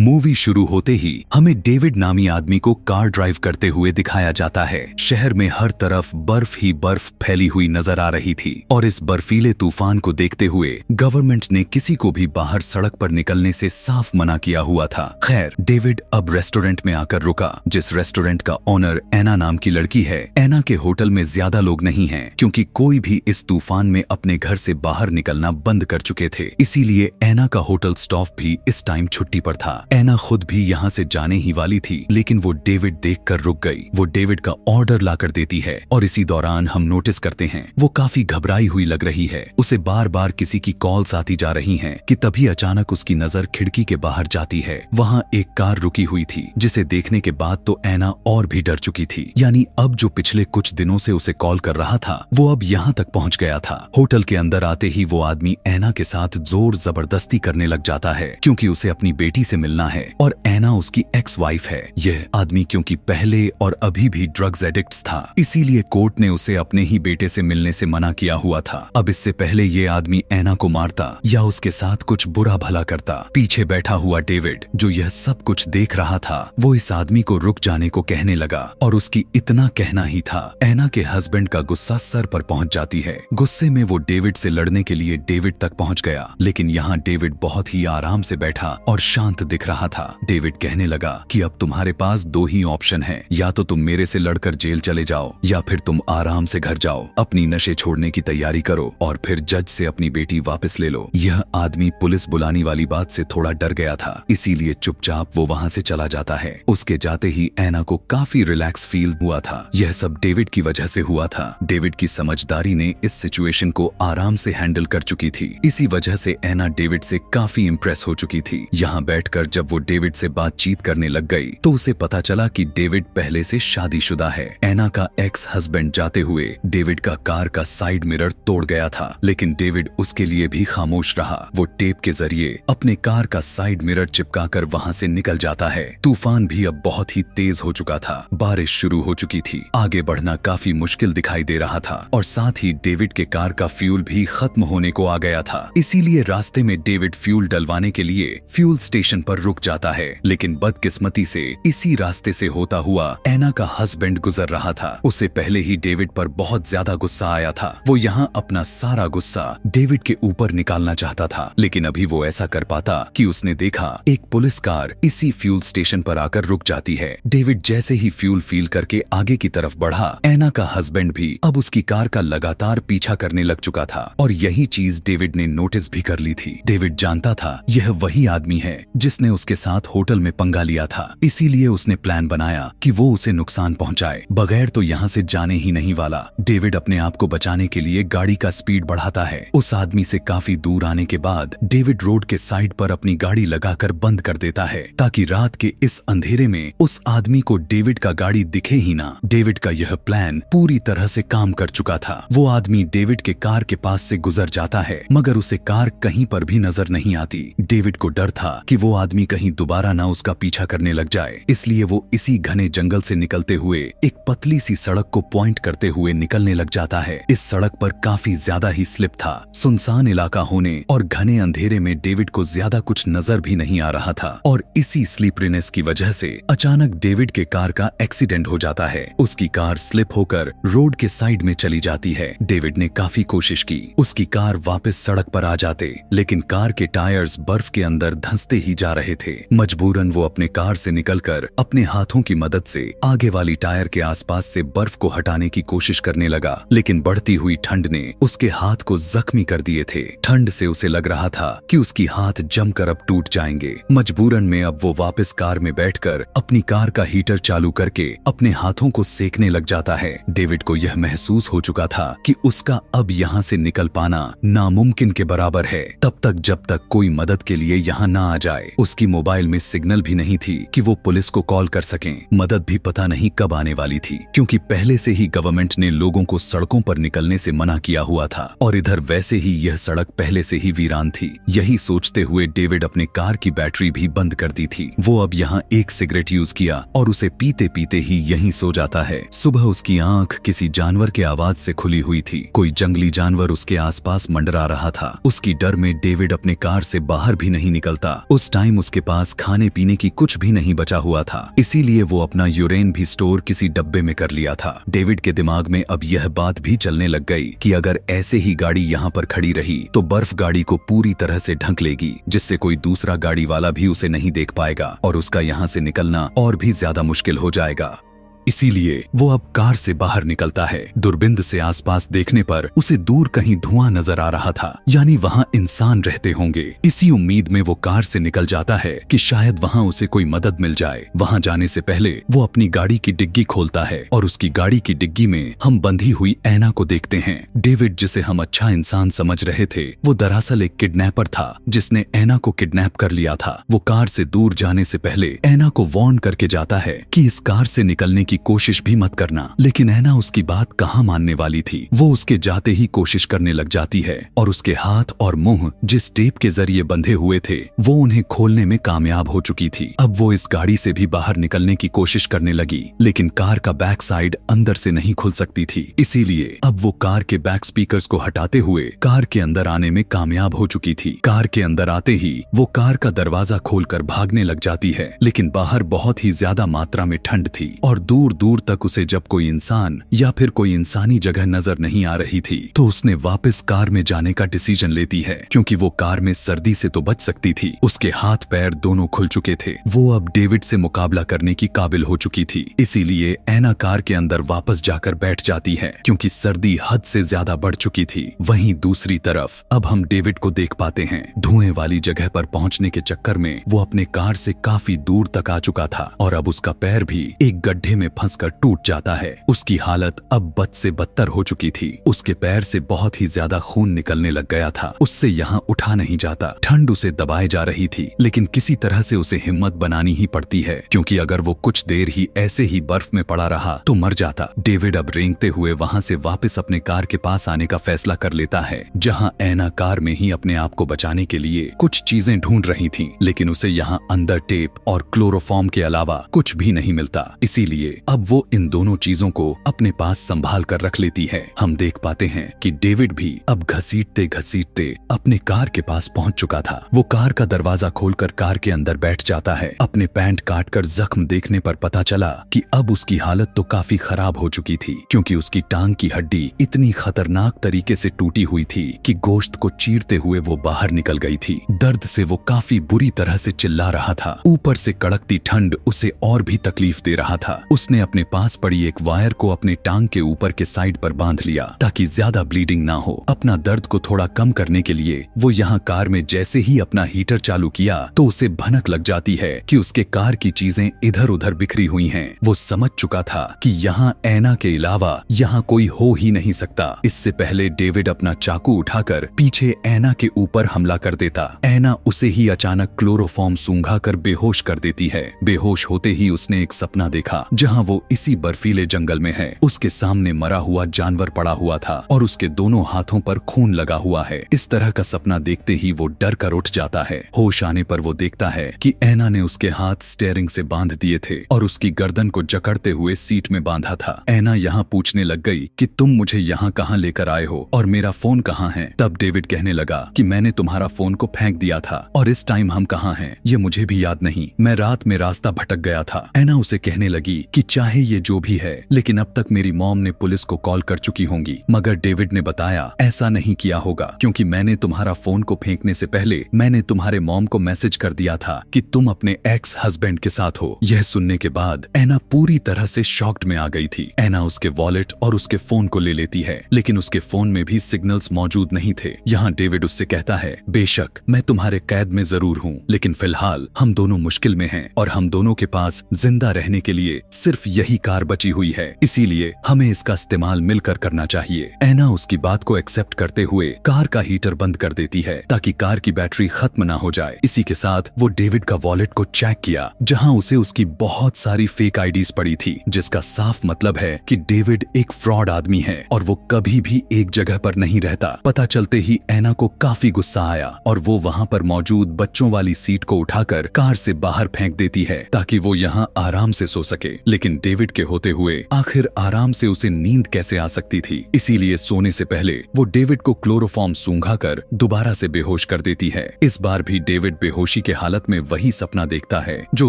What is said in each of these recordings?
Movie शुरू होते ही हमें डेविड नामी आदमी को कार ड्राइव करते हुए दिखाया जाता है। शहर में हर तरफ बर्फ ही बर्फ फैली हुई नजर आ रही थी और इस बर्फीले तूफान को देखते हुए गवर्नमेंट ने किसी को भी बाहर सड़क पर निकलने से साफ मना किया हुआ था। खैर, डेविड अब रेस्टोरेंट में आकर रुका, जिस रेस्टोरेंट का ओनर एना नाम की लड़की है। एना के होटल में ज्यादा लोग नहीं हैं, क्योंकि कोई भी इस तूफान में अपने घर से बाहर निकलना बंद कर चुके थे। इसीलिए एना का होटल स्टाफ भी इस टाइम छुट्टी पर था। एना खुद भी यहाँ से जाने ही वाली थी, लेकिन वो डेविड देखकर रुक गई। वो डेविड का ऑर्डर लाकर देती है और इसी दौरान हम नोटिस करते हैं वो काफी घबराई हुई लग रही है। उसे बार बार किसी की कॉल्स आती जा रही हैं कि तभी अचानक उसकी नजर खिड़की के बाहर जाती है। वहाँ एक कार रुकी हुई थी, जिसे देखने के बाद तो एना और भी डर चुकी थी। यानी अब जो पिछले कुछ दिनों से उसे कॉल कर रहा था, वो अब यहाँ तक पहुँच गया था। होटल के अंदर आते ही वो आदमी एना के साथ जोर जबरदस्ती करने लग जाता है, क्योंकि उसे अपनी बेटी से मिलना है और एना उसकी एक्स वाइफ है। यह आदमी क्योंकि पहले और अभी भी ड्रग्स एडिक्ट्स था, इसीलिए कोर्ट ने उसे अपने ही बेटे से मिलने से मना किया हुआ था। अब इससे पहले ये आदमी एना को मारता या उसके साथ कुछ बुरा भला करता, पीछे बैठा हुआ डेविड जो यह सब कुछ देख रहा था, वो इस आदमी को रुक जाने को कहने लगा और उसकी इतना कहना ही था। एना के हस्बैंड का गुस्सा सर पर पहुंच जाती है। गुस्से में वो डेविड से लड़ने के लिए डेविड तक पहुंच गया, लेकिन यहाँ डेविड बहुत ही आराम से बैठा और शांत दिख रहा था। डेविड कहने लगा कि अब तुम्हारे पास दो ही ऑप्शन हैं, या तो तुम मेरे से लड़कर जेल चले जाओ या फिर तुम आराम से घर जाओ, अपनी नशे छोड़ने की तैयारी करो और फिर जज से अपनी बेटी वापस ले लो। यह आदमी पुलिस बुलाने वाली बात से थोड़ा डर गया था, इसीलिए चुपचाप वो वहाँ से चला जाता है। उसके जाते ही एना को काफी रिलैक्स फील हुआ था। यह सब डेविड की वजह से हुआ था। डेविड की समझदारी ने इस सिचुएशन को आराम से हैंडल कर चुकी थी। इसी वजह से एना डेविड से काफी इम्प्रेस हो चुकी थी। यहाँ बैठकर जब वो डेविड से बातचीत करने लग गई तो उसे पता चला कि डेविड पहले से शादीशुदा है। एना का एक्स हस्बैंड जाते हुए डेविड का कार का साइड मिरर तोड़ गया था, लेकिन डेविड उसके लिए भी खामोश रहा। वो टेप के जरिए अपने कार का साइड मिरर चिपकाकर वहाँ से निकल जाता है। तूफान भी अब बहुत ही तेज हो चुका था। बारिश शुरू हो चुकी थी। आगे बढ़ना काफी मुश्किल दिखाई दे रहा था और साथ ही डेविड के कार का फ्यूल भी खत्म होने को आ गया था। इसीलिए रास्ते में डेविड फ्यूल डलवाने के लिए फ्यूल स्टेशन पर रुक जाता है, लेकिन बदकिस्मती से इसी रास्ते से होता हुआ एना का हस्बैंड गुजर रहा था। उसे पहले ही डेविड पर बहुत ज्यादा गुस्सा आया था। वो यहाँ अपना सारा गुस्सा डेविड के ऊपर निकालना चाहता था, लेकिन अभी वो ऐसा कर पाता कि उसने देखा एक पुलिस कार इसी फ्यूल स्टेशन पर आकर रुक जाती है। डेविड जैसे ही फ्यूल फील करके आगे की तरफ बढ़ा, एना का हस्बैंड भी अब उसकी कार का लगातार पीछा करने लग चुका था और यही चीज डेविड ने नोटिस भी कर ली थी। डेविड जानता था यह वही आदमी है जिसने उसके साथ होटल में पंगा लिया था, इसीलिए उसने प्लान बनाया कि वो उसे नुकसान पहुंचाए, बगैर तो यहाँ से जाने ही नहीं वाला। डेविड अपने आप को बचाने के लिए गाड़ी का स्पीड बढ़ाता है। उस आदमी से काफी दूर आने के बाद डेविड रोड के साइड पर अपनी गाड़ी लगाकर बंद कर देता है, ताकि रात के इस अंधेरे में उस आदमी को डेविड का गाड़ी दिखे ही ना। डेविड का यह प्लान पूरी तरह से काम कर चुका था। वो आदमी डेविड के कार के पास से गुजर जाता है, मगर उसे कार कहीं पर भी नजर नहीं आती। डेविड को डर था कि वो आदमी कहीं दोबारा ना उसका पीछा करने लग जाए, इसलिए वो इसी घने जंगल से निकलते हुए एक पतली सी सड़क को पॉइंट करते हुए निकलने लग जाता है। इस सड़क पर काफी ज्यादा ही स्लिप था। सुनसान इलाका होने और घने अंधेरे में डेविड को ज्यादा कुछ नजर भी नहीं आ रहा था और इसी स्लीपरीनेस की वजह से अचानक डेविड के कार का एक्सीडेंट हो जाता है। उसकी कार स्लिप होकर रोड के साइड में चली जाती है। डेविड ने काफी कोशिश की उसकी कार वापस सड़क पर आ जाते, लेकिन कार के टायर्स बर्फ के अंदर धंसते ही जा रहे थे। मजबूरन वो अपने कार से निकलकर अपने हाथों की मदद से आगे वाली टायर के आसपास से बर्फ को हटाने की कोशिश करने लगा, लेकिन बढ़ती हुई ठंड ने उसके हाथ को जख्मी कर दिए थे। ठंड से उसे लग रहा था कि उसकी हाथ जमकर अब टूट जाएंगे। मजबूरन में अब वो वापस कार में बैठकर अपनी कार का हीटर चालू करके अपने हाथों को सेकने लग जाता है। डेविड को यह महसूस हो चुका था कि उसका अब यहाँ से निकल पाना नामुमकिन के बराबर है, तब तक जब तक कोई मदद के लिए यहाँ ना आ जाए। उसकी मोबाइल में सिग्नल भी नहीं थी कि वो पुलिस को कॉल कर सकें। मदद भी पता नहीं कब आने वाली थी, क्योंकि पहले से ही गवर्नमेंट ने लोगों को सड़कों पर निकलने से मना किया हुआ था और इधर वैसे ही यह सड़क पहले से ही वीरान थी। यही सोचते हुए डेविड अपने कार की बैटरी भी बंद कर दी थी। वो अब यहाँ एक सिगरेट यूज किया और उसे पीते पीते ही यहीं सो जाता है। सुबह उसकी आंख किसी जानवर के आवाज से खुली हुई थी। कोई जंगली जानवर उसके आसपास मंडरा रहा था। उसकी डर में डेविड अपने कार से बाहर भी नहीं निकलता। उस टाइम उसकी उसके पास खाने पीने की कुछ भी नहीं बचा हुआ था, इसीलिए वो अपना यूरेन भी स्टोर किसी डब्बे में कर लिया था। डेविड के दिमाग में अब यह बात भी चलने लग गई कि अगर ऐसे ही गाड़ी यहाँ पर खड़ी रही तो बर्फ गाड़ी को पूरी तरह से ढक लेगी, जिससे कोई दूसरा गाड़ी वाला भी उसे नहीं देख पाएगा और उसका यहाँ से निकलना और भी ज्यादा मुश्किल हो जाएगा। इसीलिए वो अब कार से बाहर निकलता है। दूरबीन से आसपास देखने पर उसे दूर कहीं धुआं नजर आ रहा था, यानी वहां इंसान रहते होंगे। इसी उम्मीद में वो कार से निकल जाता है कि शायद वहां उसे कोई मदद मिल जाए। वहां जाने से पहले वो अपनी गाड़ी की डिग्गी खोलता है और उसकी गाड़ी की डिग्गी में हम बंधी हुई ऐना को देखते हैं। डेविड, जिसे हम अच्छा इंसान समझ रहे थे, वो दरअसल एक किडनैपर था जिसने ऐना को किडनैप कर लिया था। वो कार से दूर जाने से पहले ऐना को वार्न करके जाता है कि इस कार से निकलने की कोशिश भी मत करना, लेकिन ऐना उसकी बात कहाँ मानने वाली थी। वो उसके जाते ही कोशिश करने लग जाती है और उसके हाथ और मुंह जिस टेप के जरिए बंधे हुए थे वो उन्हें खोलने में कामयाब हो चुकी थी। अब वो इस गाड़ी से भी बाहर निकलने की कोशिश करने लगी, लेकिन कार का बैक साइड अंदर से नहीं खुल सकती थी। इसीलिए अब वो कार के बैक स्पीकर्स को हटाते हुए कार के अंदर आने में कामयाब हो चुकी थी। कार के अंदर आते ही वो कार का दरवाजा खोलकर भागने लग जाती है, लेकिन बाहर बहुत ही ज्यादा मात्रा में ठंड थी और दूर दूर तक उसे जब कोई इंसान या फिर कोई इंसानी जगह नजर नहीं आ रही थी तो उसने वापस कार में जाने का डिसीजन लेती है, क्योंकि वो कार में सर्दी से तो बच सकती थी। उसके हाथ पैर दोनों खुल चुके थे। वो अब डेविड से मुकाबला करने की काबिल हो चुकी थी। इसीलिए ऐना कार के अंदर वापस जाकर बैठ जाती है, क्योंकि सर्दी हद से ज्यादा बढ़ चुकी थी। वहीं दूसरी तरफ अब हम डेविड को देख पाते हैं। धुएं वाली जगह पर पहुंचने के चक्कर में वो अपने कार से काफी दूर तक आ चुका था और अब उसका पैर भी एक गड्ढे में फंसकर टूट जाता है। उसकी हालत अब बद से बदतर हो चुकी थी। उसके पैर से बहुत ही ज्यादा खून निकलने लग गया था। उससे यहाँ उठा नहीं जाता। ठंड उसे दबाए जा रही थी, लेकिन किसी तरह से उसे हिम्मत बनानी ही पड़ती है, क्योंकि अगर वो कुछ देर ही ऐसे ही बर्फ में पड़ा रहा तो मर जाता। डेविड अब रेंगते हुए वहां से वापस अपने कार के पास आने का फैसला कर लेता है, जहां ऐना कार में ही अपने आप को बचाने के लिए कुछ चीजें ढूंढ रही थी, लेकिन उसे यहाँ अंदर टेप और क्लोरोफॉर्म के अलावा कुछ भी नहीं मिलता। इसीलिए अब वो इन दोनों चीजों को अपने पास संभाल कर रख लेती है। हम देख पाते हैं कि डेविड भी अब घसीटते घसीटते अपने कार के पास पहुंच चुका था। वो कार का दरवाजा खोलकर कार के अंदर बैठ जाता है। अपने पैंट काटकर जख्म देखने पर पता चला कि अब उसकी हालत तो काफी खराब हो चुकी थी, क्योंकि उसकी टांग की हड्डी इतनी खतरनाक तरीके से टूटी हुई थी कि गोश्त को चीरते हुए वो बाहर निकल गई थी। दर्द से वो काफी बुरी तरह से चिल्ला रहा था। ऊपर से कड़कती ठंड उसे और भी तकलीफ दे रहा था। उसने अपने पास पड़ी एक वायर को अपने टांग के ऊपर के साइड पर बांध लिया ताकि ज्यादा ब्लीडिंग ना हो। अपना दर्द को थोड़ा कम करने के लिए वो यहाँ कार में जैसे ही अपना हीटर चालू किया तो उसे भनक लग जाती है कि उसके कार की चीजें इधर उधर बिखरी हुई हैं। वो समझ चुका था कि यहाँ ऐना के अलावा यहाँ कोई हो ही नहीं सकता। इससे पहले डेविड अपना चाकू उठाकर पीछे ऐना के ऊपर हमला कर देता। ऐना उसे ही अचानक क्लोरोफॉर्म सूंघा कर बेहोश कर देती है। बेहोश होते ही उसने एक सपना देखा जहाँ वो इसी बर्फीले जंगल में है। उसके सामने मरा हुआ जानवर पड़ा हुआ था और उसके दोनों हाथों पर खून लगा हुआ है। इस तरह का सपना देखते ही वो डर कर उठ जाता है। होश आने पर वो देखता है कि ऐना ने उसके हाथ स्टीयरिंग से बांध दिए थे और उसकी गर्दन को जकड़ते हुए सीट में बांधा था। ऐना यहाँ पूछने लग गई कि तुम मुझे यहाँ कहाँ लेकर आए हो और मेरा फोन कहाँ है। तब डेविड कहने लगा कि मैंने तुम्हारा फोन को फेंक दिया था और इस टाइम हम कहाँ हैं ये मुझे भी याद नहीं, मैं रात में रास्ता भटक गया था। ऐना उसे कहने लगी कि चाहे ये जो भी है, लेकिन अब तक मेरी मॉम ने पुलिस को कॉल कर चुकी होंगी। मगर डेविड ने बताया ऐसा नहीं किया होगा, क्योंकि मैंने तुम्हारा फोन को फेंकने से पहले मैंने तुम्हारे मॉम को मैसेज कर दिया था कि तुम अपने एक्स हस्बैंड के साथ हो। यह सुनने के बाद ऐना पूरी तरह से शॉक्ड में आ गई थी। ऐना उसके वॉलेट और उसके फोन को ले लेती है, लेकिन उसके फोन में भी सिग्नल्स मौजूद नहीं थे। यहाँ डेविड उससे कहता है बेशक मैं तुम्हारे कैद में जरूर हूँ, लेकिन फिलहाल हम दोनों मुश्किल में हैं और हम दोनों के पास जिंदा रहने के लिए सिर्फ यही कार बची हुई है, इसीलिए हमें इसका इस्तेमाल मिलकर करना चाहिए। ऐना उसकी बात को एक्सेप्ट करते हुए कार का हीटर बंद कर देती है ताकि कार की बैटरी खत्म ना हो जाए। इसी के साथ वो डेविड का वॉलेट को चेक किया, जहां उसे उसकी बहुत सारी फेक आईडीज पड़ी थी, जिसका साफ मतलब है कि डेविड एक फ्रॉड आदमी है और वो कभी भी एक जगह पर नहीं रहता। पता चलते ही ऐना को काफी गुस्सा आया और वो वहां पर मौजूद बच्चों वाली सीट को उठाकर कार से बाहर फेंक देती है ताकि वो यहाँ आराम से सो सके। लेकिन लेकिन डेविड के होते हुए आखिर आराम से उसे नींद कैसे आ सकती थी। इसीलिए सोने से पहले वो डेविड को क्लोरोफॉर्म सूंघाकर दोबारा से बेहोश कर देती है। इस बार भी डेविड बेहोशी के हालत में वही सपना देखता है जो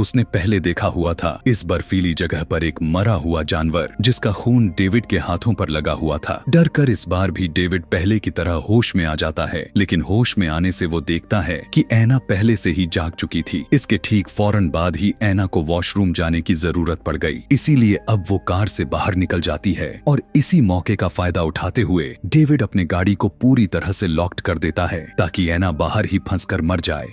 उसने पहले देखा हुआ था। इस बर्फीली जगह पर एक मरा हुआ जानवर जिसका खून डेविड के हाथों पर लगा हुआ था। डर कर इस बार भी डेविड पहले की तरह होश में आ जाता है, लेकिन होश में आने से वो देखता है कि ऐना पहले से ही जाग चुकी थी। इसके ठीक फौरन बाद ही ऐना को वॉशरूम जाने की जरूरत पड़ गई। इसीलिए अब वो कार से बाहर निकल जाती है और इसी मौके का फायदा उठाते हुए डेविड अपने गाड़ी को पूरी तरह से लॉक्ड कर देता है ताकि ऐना बाहर ही फंसकर मर जाए।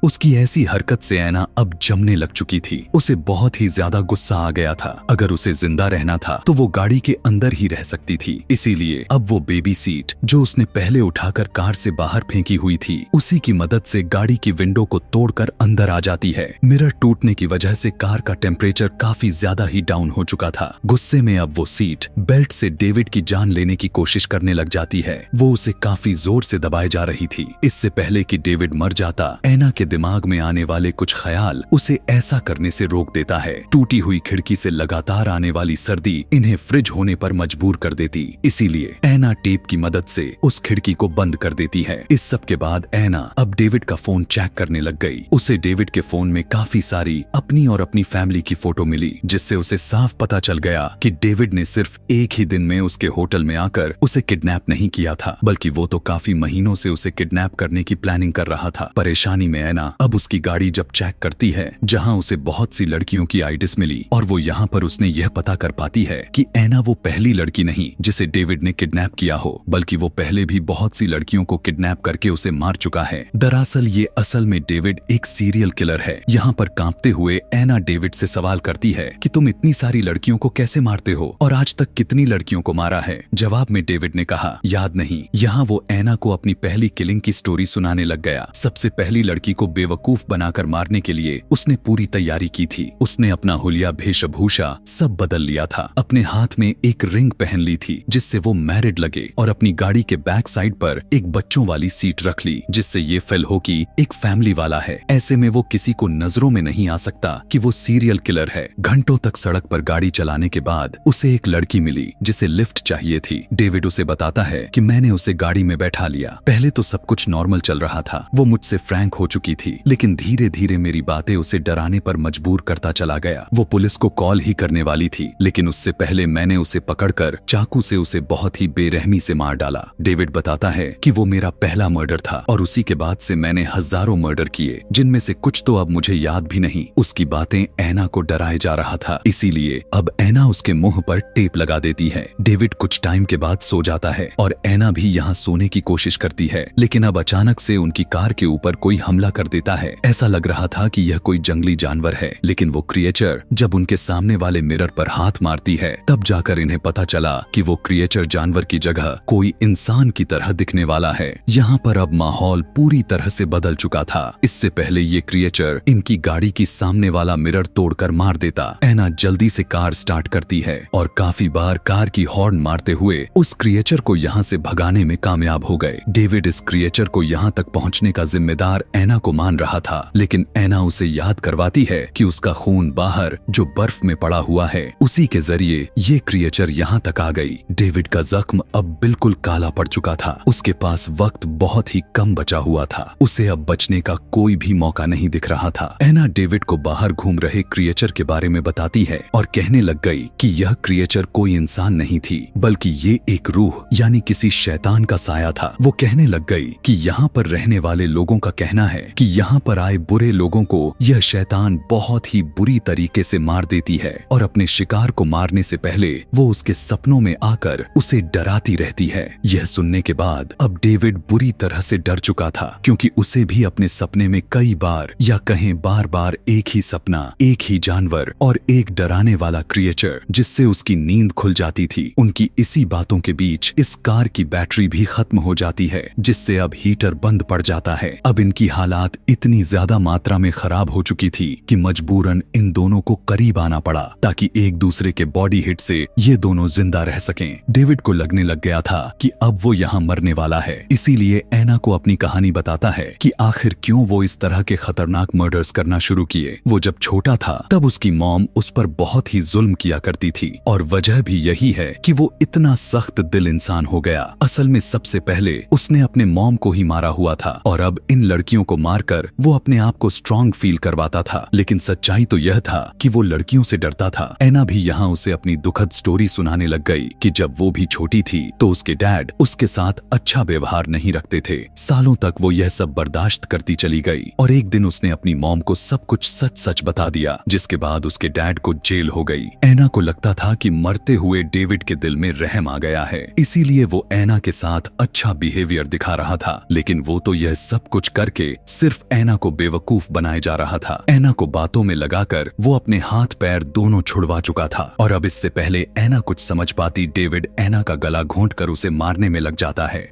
उसकी ऐसी हरकत से ऐना अब जमने लग चुकी थी। उसे बहुत ही ज्यादा गुस्सा आ गया था। अगर उसे जिंदा रहना था तो वो गाड़ी के अंदर ही रह सकती थी। इसीलिए अब वो बेबी सीट जो उसने पहले उठाकर कार से बाहर फेंकी हुई थी, उसी की मदद से गाड़ी की विंडो को तोड़कर अंदर आ जाती है। मिरर टूटने की वजह से कार का टेम्परेचर काफी ज्यादा ही डाउन हो चुका था। गुस्से में अब वो सीट बेल्ट से डेविड की जान लेने की कोशिश करने लग जाती है। वो उसे काफी जोर से दबाए जा रही थी। इससे पहले कि डेविड मर जाता, ऐना के दिमाग में आने वाले कुछ ख्याल उसे ऐसा करने से रोक देता है। टूटी हुई खिड़की से लगातार आने वाली सर्दी इन्हें फ्रिज होने पर मजबूर कर देती। इसीलिए ऐना टेप की मदद से उस खिड़की को बंद कर देती है। इस सब के बाद ऐना अब डेविड का फोन चेक करने लग गई। उसे डेविड के फोन में काफी सारी अपनी और अपनी फैमिली की फोटो मिली, जिससे उसे साफ पता चल गया कि डेविड ने सिर्फ एक ही दिन में उसके होटल में आकर उसे किडनैप नहीं किया था, बल्कि वो तो काफी महीनों से उसे किडनैप करने की प्लानिंग कर रहा था। परेशानी में ऐना अब उसकी गाड़ी जब चेक करती है, जहां उसे बहुत सी लड़कियों की आईडीज मिली, और वो यहाँ पर उसने यह पता कर पाती है कि ऐना वो पहली लड़की नहीं जिसे डेविड ने किडनैप किया हो, बल्कि वो पहले भी बहुत सी लड़कियों को किडनैप करके उसे मार चुका है। दरअसल ये असल में डेविड एक सीरियल किलर है। यहाँ पर कांपते हुए ऐना डेविड से सवाल करती है कि तुम इतनी सारी लड़कियों को कैसे मारते हो और आज तक कितनी लड़कियों को मारा है। जवाब में डेविड ने कहा, याद नहीं। यहाँ वो ऐना को अपनी पहली किलिंग की स्टोरी सुनाने लग गया। सबसे पहली लड़की को बेवकूफ बनाकर मारने के लिए उसने पूरी तैयारी की थी। उसने अपना हुलिया, वेशभूषा सब बदल लिया था। अपने हाथ में एक रिंग पहन ली थी जिससे वो मैरिड लगे, और अपनी गाड़ी के बैक साइड पर एक बच्चों वाली सीट रख ली जिससे ये फील हो कि एक फैमिली वाला है। ऐसे में वो किसी को नजरों में नहीं आ सकता कि वो सीरियल किलर है। घंटों तक सड़क पर गाड़ी चलाने के बाद उसे एक लड़की मिली जिसे लिफ्ट चाहिए थी। डेविड उसे बताता है कि मैंने उसे गाड़ी में बैठा लिया। पहले तो सब कुछ नॉर्मल चल रहा था। वो मुझसे फ्रैंक हो चुकी थी, लेकिन धीरे धीरे मेरी बातें उसे डराने पर मजबूर करता चला गया। वो पुलिस को कॉल ही करने वाली थी, लेकिन उससे पहले मैंने उसे पकड़कर चाकू से उसे बहुत ही बेरहमी से मार डाला। डेविड बताता है कि वो मेरा पहला मर्डर था और उसी के बाद से मैंने हजारों मर्डर किए, जिनमें से कुछ तो अब मुझे याद भी नहीं। उसकी बातें ऐना को डराए जा रहा था, इसीलिए अब ऐना उसके मुंह पर टेप लगा देती है। डेविड कुछ टाइम के बाद सो जाता है और ऐना भी यहाँ सोने की कोशिश करती है, लेकिन अब अचानक से उनकी कार के ऊपर कोई हमला कर देता है। ऐसा लग रहा था कि यह कोई जंगली जानवर है, लेकिन वो क्रिएचर जब उनके सामने वाले मिरर पर हाथ मारती है, तब जाकर इन्हें पता चला कि वो क्रिएचर जानवर की जगह कोई इंसान की तरह दिखने वाला है। यहाँ पर अब माहौल पूरी तरह से बदल चुका था। इससे पहले ये क्रिएचर इनकी गाड़ी की सामने वाला मिरर तोड़कर मार देता। ऐना जल्दी से कार स्टार्ट करती है और काफी बार कार की हॉर्न मारते हुए उस क्रिएचर को यहाँ से भगाने में कामयाब हो गए। डेविड इस क्रिएचर को यहाँ तक पहुँचने का जिम्मेदार ऐना को मान रहा था, लेकिन ऐना उसे याद करवाती है कि उसका खून बाहर जो बर्फ में पड़ा हुआ है, उसी के जरिए ये क्रिएचर यहाँ तक आ गई। डेविड का जख्म अब बिल्कुल काला पड़ चुका था। उसके पास वक्त बहुत ही कम बचा हुआ था। उसे अब बचने का कोई भी मौका नहीं दिख रहा था। ऐना डेविड को बाहर घूम रहे क्रिएचर के बारे में बताती है और कहने लग गई कि यह क्रिएचर कोई इंसान नहीं थी, बल्कि ये एक रूह यानी किसी शैतान का साया था। वो कहने लग गई कि यहाँ पर रहने वाले लोगों का कहना है कि यहाँ पर आए बुरे लोगों को यह शैतान बहुत ही बुरी तरीके से मार देती है और अपने शिकार को मारने से पहले वो उसके सपनों में आकर उसे डराती रहती है। यह सुनने के बाद अब डेविड बुरी तरह से डर चुका था, क्योंकि उसे भी अपने सपने में कई बार या कहें बार बार एक ही सपना, एक ही जानवर और एक डराने वाला क्रिएचर जिससे उसकी नींद खुल जाती थी। उनकी इसी बातों के बीच इस कार की बैटरी भी खत्म हो जाती है, जिससे अब हीटर बंद पड़ जाता है। अब इनकी हालात हालत इतनी ज्यादा मात्रा में खराब हो चुकी थी कि मजबूरन इन दोनों को करीब आना पड़ा ताकि एक दूसरे के बॉडी हिट से ये दोनों जिंदा रह सकें। डेविड को लगने लग गया था कि अब वो यहाँ मरने वाला है, इसीलिए एना को अपनी कहानी बताता है कि आखिर क्यों वो इस तरह के खतरनाक मर्डर्स करना शुरू किए। वो जब छोटा था तब उसकी मॉम उस पर बहुत ही जुल्म किया करती थी और वजह भी यही है कि वो इतना सख्त दिल इंसान हो गया। असल में सबसे पहले उसने अपने मॉम को ही मारा हुआ था और अब इन लड़कियों को मारकर वो अपने आप को स्ट्रॉन्ग फील करवाता था। लेकिन सच्चाई तो यह था कि वो लड़कियों से डरता था। एना भी यहाँ उसे अपनी दुखद स्टोरी सुनाने लग गई कि जब वो भी छोटी थी तो उसके डैड उसके साथ अच्छा व्यवहार नहीं रखते थे। सालों तक वो यह सब बर्दाश्त करती चली गई और एक दिन उसने अपनी मॉम को सब कुछ सच सच बता दिया, जिसके बाद उसके डैड को जेल हो गई। एना को लगता था कि मरते हुए डेविड के दिल में रहम आ गया है, इसीलिए वो एना के साथ अच्छा बिहेवियर दिखा रहा था। लेकिन वो तो यह सब कुछ करके सिर्फ एना को बेवकूफ बनाए जा रहा था। एना को बातों में लगाकर वो अपने हाथ पैर दोनों छुड़वा चुका था और अब इससे पहले एना कुछ समझ पाती, डेविड एना का गला घोंट कर उसे मारने में लग जाता है।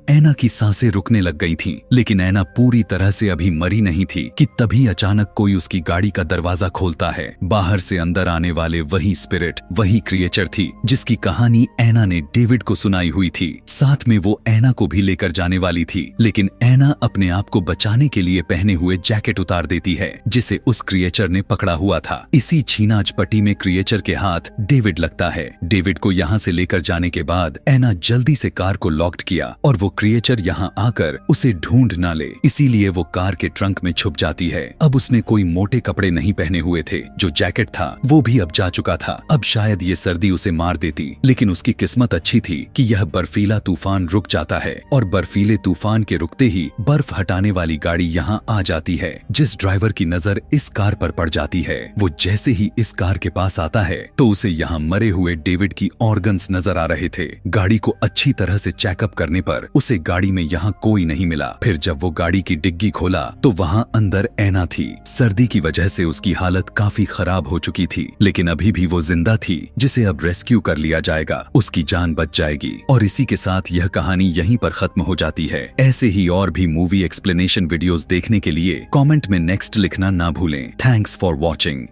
एना की सांसें रुकने लग गई थीं, लेकिन एना पूरी तरह से अभी मरी नहीं थी कि तभी अचानक कोई उसकी गाड़ी का दरवाजा खोलता है। बाहर से अंदर आने वाले वही स्पिरिट, वही क्रिएचर थी जिसकी कहानी एना ने डेविड को सुनाई हुई थी। साथ में वो एना को भी लेकर जाने वाली थी, लेकिन एना अपने आप को बचाने के लिए पहने हुए जैकेट उतार देती है जिसे उस क्रिएचर ने पकड़ा हुआ था। इसी छीनाच पट्टी में क्रिएचर के हाथ डेविड लगता है। डेविड को यहाँ से लेकर जाने के बाद एना जल्दी से कार को लॉक्ड किया और वो क्रिएचर यहाँ आकर उसे ढूंढ ना ले, इसीलिए वो कार के ट्रंक में छुप जाती है। अब उसने कोई मोटे कपड़े नहीं पहने हुए थे, जो जैकेट था वो भी अब जा चुका था। अब शायद ये सर्दी उसे मार देती, लेकिन उसकी किस्मत अच्छी थी कि यह बर्फीला तूफान रुक जाता है और बर्फीले तूफान के रुकते ही बर्फ हटाने वाली गाड़ी यहाँ आ जाती है। जिस ड्राइवर की नजर इस कार पर पड़ जाती है, वो जैसे ही इस कार के पास आता है तो उसे यहाँ मरे हुए डेविड की ऑर्गन्स नजर आ रहे थे। गाड़ी को अच्छी तरह से चेकअप करने पर उसे गाड़ी में यहाँ कोई नहीं मिला। फिर जब वो गाड़ी की डिग्गी खोला तो वहाँ अंदर एना थी। सर्दी की वजह से उसकी हालत काफी खराब हो चुकी थी, लेकिन अभी भी वो जिंदा थी, जिसे अब रेस्क्यू कर लिया जाएगा। उसकी जान बच जाएगी और इसी के साथ यह कहानी यहीं पर खत्म हो जाती है। ऐसे ही और भी मूवी एक्सप्लेनेशन वीडियोस देखने के लिए कमेंट में नेक्स्ट लिखना ना भूलें। Thanks for watching.